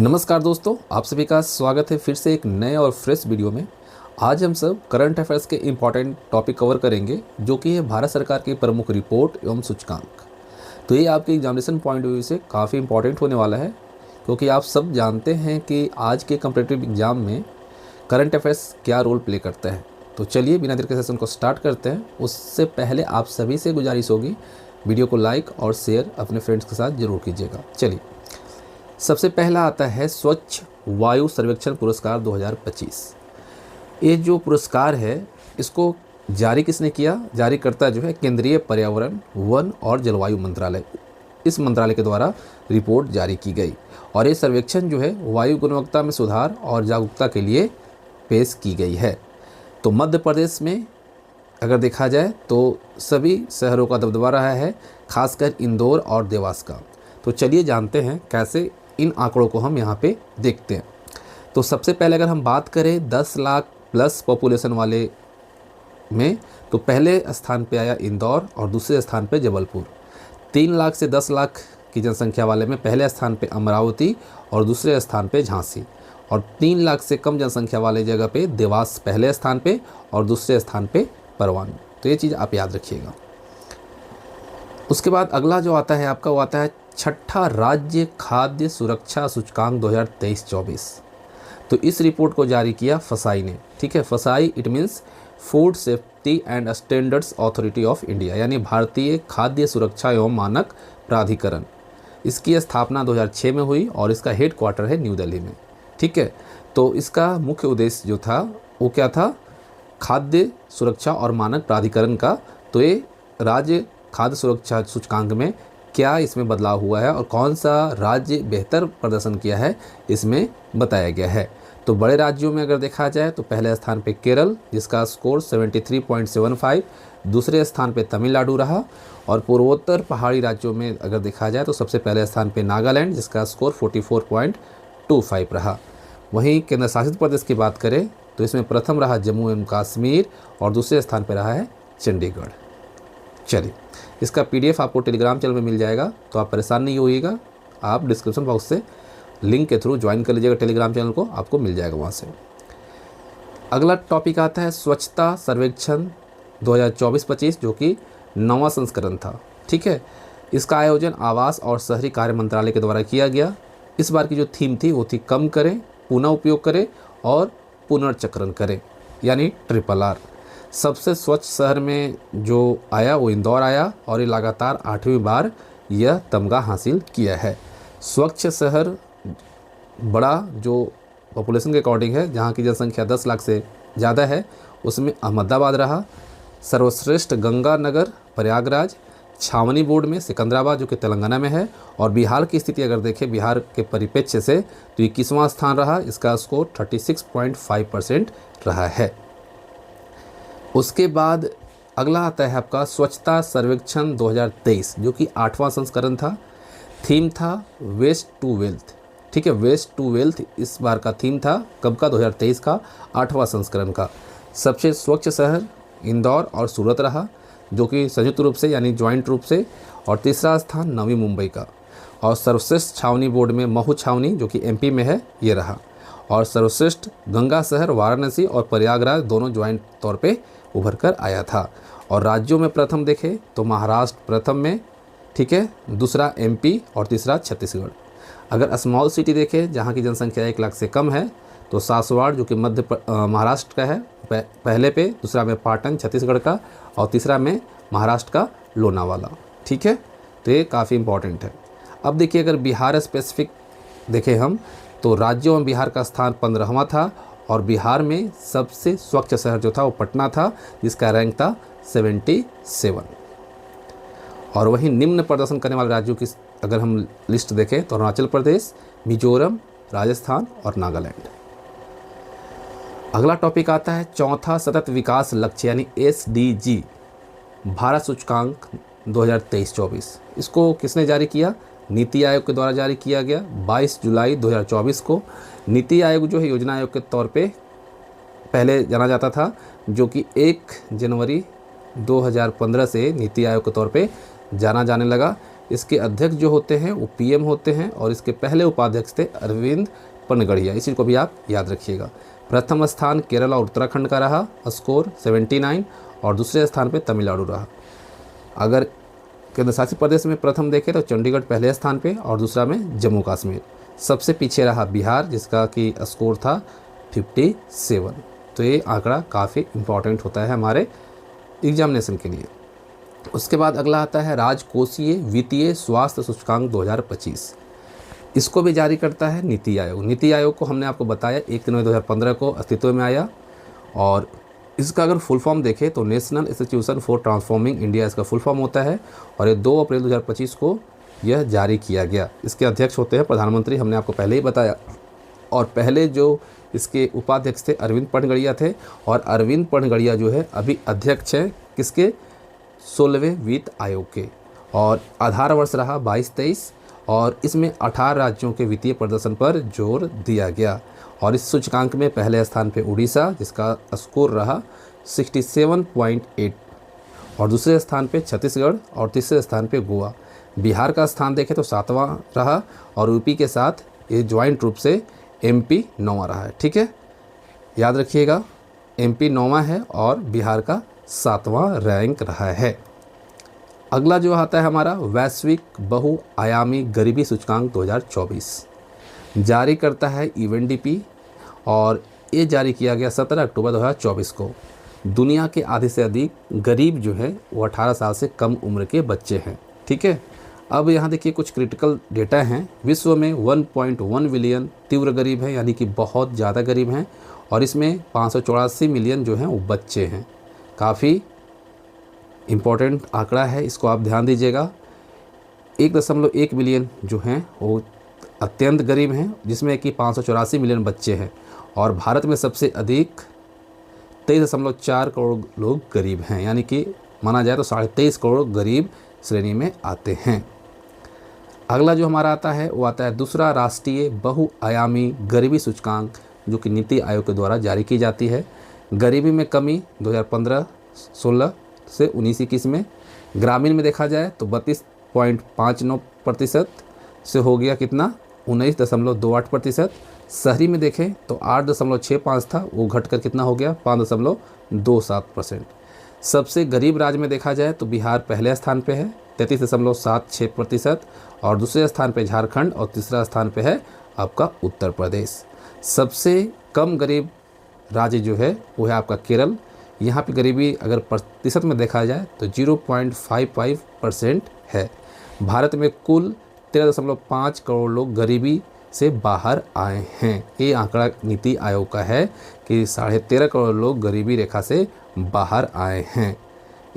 नमस्कार दोस्तों, आप सभी का स्वागत है फिर से एक नए और फ्रेश वीडियो में। आज हम सब करंट अफेयर्स के इम्पॉर्टेंट टॉपिक कवर करेंगे, जो कि है भारत सरकार की प्रमुख रिपोर्ट एवं सूचकांक। तो ये आपके एग्जामिनेशन पॉइंट ऑफ व्यू से काफ़ी इंपॉर्टेंट होने वाला है, क्योंकि आप सब जानते हैं कि आज के कम्पिटिटिव एग्जाम में करंट अफेयर्स क्या रोल प्ले करता है। तो चलिए बिना देर के सेशन को स्टार्ट करते हैं। उससे पहले आप सभी से गुजारिश होगी, वीडियो को लाइक और शेयर अपने फ्रेंड्स के साथ ज़रूर कीजिएगा। चलिए, सबसे पहला आता है स्वच्छ वायु सर्वेक्षण पुरस्कार 2025। ये जो पुरस्कार है, इसको जारी किसने किया? जारीकर्ता जो है केंद्रीय पर्यावरण, वन और जलवायु मंत्रालय। इस मंत्रालय के द्वारा रिपोर्ट जारी की गई और ये सर्वेक्षण जो है वायु गुणवत्ता में सुधार और जागरूकता के लिए पेश की गई है। तो मध्य प्रदेश में अगर देखा जाए तो सभी शहरों का दबदबा रहा है, खासकर इंदौर और देवास का। तो चलिए जानते हैं कैसे इन आंकड़ों को हम यहाँ पे देखते हैं। तो सबसे पहले अगर हम बात करें 10 लाख प्लस पॉपुलेशन वाले में, तो पहले स्थान पे आया इंदौर और दूसरे स्थान पे जबलपुर। 3 लाख से 10 लाख की जनसंख्या वाले में पहले स्थान पे अमरावती और दूसरे स्थान पे झांसी, और 3 लाख से कम जनसंख्या वाले जगह पे देवास पहले स्थान पे और दूसरे स्थान पे परवान। तो ये चीज़ आप याद रखिएगा। उसके बाद अगला जो आता है आपका, वो आता है छठा राज्य खाद्य सुरक्षा सूचकांक 2023-24। तो इस रिपोर्ट को जारी किया फसाई ने। ठीक है, फसाई it means food safety and standards authority of India, यानी भारतीय खाद्य सुरक्षा एवं मानक प्राधिकरण। इसकी स्थापना 2006 में हुई और इसका हेड क्वार्टर है न्यू दिल्ली में। ठीक है, तो इसका मुख्य उद्देश्य जो था वो क्या था? खाद्य सुरक्षा और मानक प्राधिकरण का। तो ये राज्य खाद्य सुरक्षा सूचकांक में क्या इसमें बदलाव हुआ है और कौन सा राज्य बेहतर प्रदर्शन किया है, इसमें बताया गया है। तो बड़े राज्यों में अगर देखा जाए तो पहले स्थान पे केरल, जिसका स्कोर 73.75, दूसरे स्थान पे तमिलनाडु रहा, और पूर्वोत्तर पहाड़ी राज्यों में अगर देखा जाए तो सबसे पहले स्थान पे नागालैंड, जिसका स्कोर 44.25 रहा। वहीं केंद्र शासित प्रदेश की बात करें तो इसमें प्रथम रहा जम्मू एवं कश्मीर और दूसरे स्थान पर रहा है चंडीगढ़। चलिए, इसका PDF आपको टेलीग्राम चैनल में मिल जाएगा, तो आप परेशान नहीं होइएगा। आप डिस्क्रिप्शन बॉक्स से लिंक के थ्रू ज्वाइन कर लीजिएगा टेलीग्राम चैनल को, आपको मिल जाएगा वहाँ से। अगला टॉपिक आता है स्वच्छता सर्वेक्षण 2024-25, जो कि 9वां संस्करण था। ठीक है, इसका आयोजन आवास और शहरी कार्य मंत्रालय के द्वारा किया गया। इस बार की जो थीम थी वो थी कम करें, पुनः उपयोग करें और पुनर्चक्रण करें, यानी RRR। सबसे स्वच्छ शहर में जो आया वो इंदौर आया और ये लगातार 8वीं बार यह तमगा हासिल किया है। स्वच्छ शहर बड़ा जो पॉपुलेशन के अकॉर्डिंग है, जहाँ की जनसंख्या 10 लाख से ज़्यादा है, उसमें अहमदाबाद रहा। सर्वश्रेष्ठ गंगानगर प्रयागराज, छावनी बोर्ड में सिकंदराबाद जो कि तेलंगाना में है, और बिहार की स्थिति अगर देखें बिहार के परिप्रेक्ष्य से तो 21वां स्थान रहा। इसका स्कोर 36.5% रहा है। उसके बाद अगला आता है आपका स्वच्छता सर्वेक्षण 2023, जो कि 8वां संस्करण था। थीम था वेस्ट टू वेल्थ। ठीक है, वेस्ट टू वेल्थ इस बार का थीम था। कब का? 2023 का 8वां संस्करण का। सबसे स्वच्छ शहर इंदौर और सूरत रहा, जो कि संयुक्त रूप से यानी ज्वाइंट रूप से, और तीसरा स्थान नवी मुंबई का। और सर्वश्रेष्ठ छावनी बोर्ड में महू छावनी, जो कि MP में है, ये रहा। और सर्वश्रेष्ठ गंगा शहर वाराणसी और प्रयागराज दोनों ज्वाइंट तौर पे उभर कर आया था। और राज्यों में प्रथम देखें तो महाराष्ट्र प्रथम में, ठीक है, दूसरा MP और तीसरा छत्तीसगढ़। अगर स्मॉल सिटी देखें जहाँ की जनसंख्या 1 लाख से कम है, तो सासवाड़ जो कि महाराष्ट्र का है पहले पे, दूसरा में पाटन छत्तीसगढ़ का, और तीसरा में महाराष्ट्र का लोनावाला। ठीक है, तो ये काफ़ी इंपॉर्टेंट है। अब देखिए, अगर बिहार स्पेसिफिक देखें हम, तो राज्यों में बिहार का स्थान 15वां था, और बिहार में सबसे स्वच्छ शहर जो था वो पटना था, जिसका रैंक था 77। और वहीं निम्न प्रदर्शन करने वाले राज्यों की अगर हम लिस्ट देखें तो अरुणाचल प्रदेश, मिजोरम, राजस्थान और नागालैंड। अगला टॉपिक आता है चौथा सतत विकास लक्ष्य यानी SDG भारत सूचकांक 2023-24। इसको किसने जारी किया? नीति आयोग के द्वारा जारी किया गया 22 जुलाई 2024 को। नीति आयोग जो है योजना आयोग के तौर पे पहले जाना जाता था, जो कि 1 जनवरी 2015 से नीति आयोग के तौर पे जाना जाने लगा। इसके अध्यक्ष जो होते हैं वो पीएम होते हैं और इसके पहले उपाध्यक्ष थे अरविंद पनगड़िया, इसी को भी आप याद रखिएगा। प्रथम स्थान केरल और उत्तराखंड का रहा, स्कोर 79, और दूसरे स्थान पे तमिलनाडु रहा। अगर केंद्र शासित प्रदेश में प्रथम देखें तो चंडीगढ़ पहले स्थान पे और दूसरा में जम्मू कश्मीर। सबसे पीछे रहा बिहार, जिसका कि स्कोर था 57। तो ये आंकड़ा काफ़ी इम्पॉर्टेंट होता है हमारे एग्जामिनेशन के लिए। उसके बाद अगला आता है राजकोषीय वित्तीय स्वास्थ्य सूचकांक 2025। इसको भी जारी करता है नीति आयोग। नीति आयोग को हमने आपको बताया 1 जनवरी 2015 को अस्तित्व में आया, और इसका अगर फुल फॉर्म देखें तो national institution for transforming India इसका फुल फॉर्म होता है, और ये 2 अप्रैल 2025 को यह जारी किया गया। इसके अध्यक्ष होते हैं प्रधानमंत्री, हमने आपको पहले ही बताया। और पहले जो इसके उपाध्यक्ष थे अरविंद पनगड़िया थे, और अरविंद पनगड़िया जो है अभी अध्यक्ष हैं किसके, 16वें वित्त आयोग के। और आधार वर्ष रहा 22-23, और इसमें 18 राज्यों के वित्तीय प्रदर्शन पर जोर दिया गया। और इस सूचकांक में पहले स्थान पे उड़ीसा, जिसका स्कोर रहा 67.8, और दूसरे स्थान पे छत्तीसगढ़, और तीसरे स्थान पे गोवा। बिहार का स्थान देखें तो 7वां रहा, और यूपी के साथ ये ज्वाइंट रूप से एमपी 9वां रहा है। ठीक है, याद रखिएगा, एमपी 9वां है और बिहार का 7वां रैंक रहा है। अगला जो आता है हमारा वैश्विक बहुआयामी गरीबी सूचकांक 2024, जारी करता है यूएनडीपी, और ये जारी किया गया 17 अक्टूबर 2024 को। दुनिया के आधे से अधिक गरीब जो है वो 18 साल से कम उम्र के बच्चे हैं। ठीक है, अब यहाँ देखिए कुछ क्रिटिकल डेटा हैं। विश्व में 1.1 बिलियन तीव्र गरीब हैं, यानी कि बहुत ज़्यादा गरीब हैं, और इसमें 584 मिलियन जो हैं वो बच्चे हैं। काफ़ी इम्पॉर्टेंट आंकड़ा है, इसको आप ध्यान दीजिएगा। 1.1 बिलियन जो हैं वो अत्यंत गरीब हैं, जिसमें कि 584 मिलियन बच्चे हैं, और भारत में सबसे अधिक 23.4 करोड़ लोग गरीब हैं, यानी कि माना जाए तो 23.5 करोड़ गरीब श्रेणी में आते हैं। अगला जो हमारा आता है वो आता है दूसरा राष्ट्रीय बहुआयामी गरीबी सूचकांक, जो कि नीति आयोग के द्वारा जारी की जाती है। गरीबी में कमी 2015-16 से 19-21 में। ग्रामीण में देखा जाए तो 32.59% से हो गया कितना, 19.28%। शहरी में देखें तो 8.65 था, वो घटकर कितना हो गया, 5.27%। सबसे गरीब राज्य में देखा जाए तो बिहार पहले स्थान पे है 33.76%, और दूसरे स्थान पे झारखंड, और तीसरा स्थान पे है आपका उत्तर प्रदेश। सबसे कम गरीब राज्य जो है वो है आपका केरल। यहाँ पे गरीबी अगर प्रतिशत में देखा जाए तो 0.55% है। भारत में कुल 13.5 करोड़ लोग गरीबी से बाहर आए हैं। ये आंकड़ा नीति आयोग का है कि 13.5 करोड़ लोग गरीबी रेखा से बाहर आए हैं।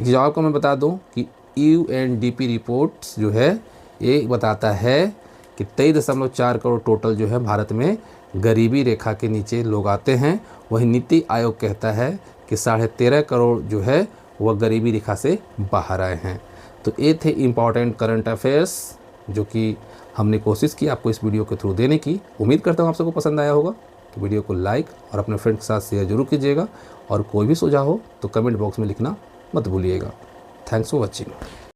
जो आपको मैं बता दूं कि यूएनडीपी रिपोर्ट्स जो है ये बताता है कि 23.4 करोड़ टोटल जो है भारत में गरीबी रेखा के नीचे लोग आते हैं। वही नीति आयोग कहता है कि 13.5 करोड़ जो है वह गरीबी रेखा से बाहर आए हैं। तो ये थे इम्पॉर्टेंट करंट अफेयर्स जो कि हमने कोशिश की आपको इस वीडियो के थ्रू देने की। उम्मीद करता हूँ आप सबको पसंद आया होगा। तो वीडियो को लाइक और अपने फ्रेंड के साथ शेयर जरूर कीजिएगा, और कोई भी सुझाव हो तो कमेंट बॉक्स में लिखना मत भूलिएगा। Thanks for watching.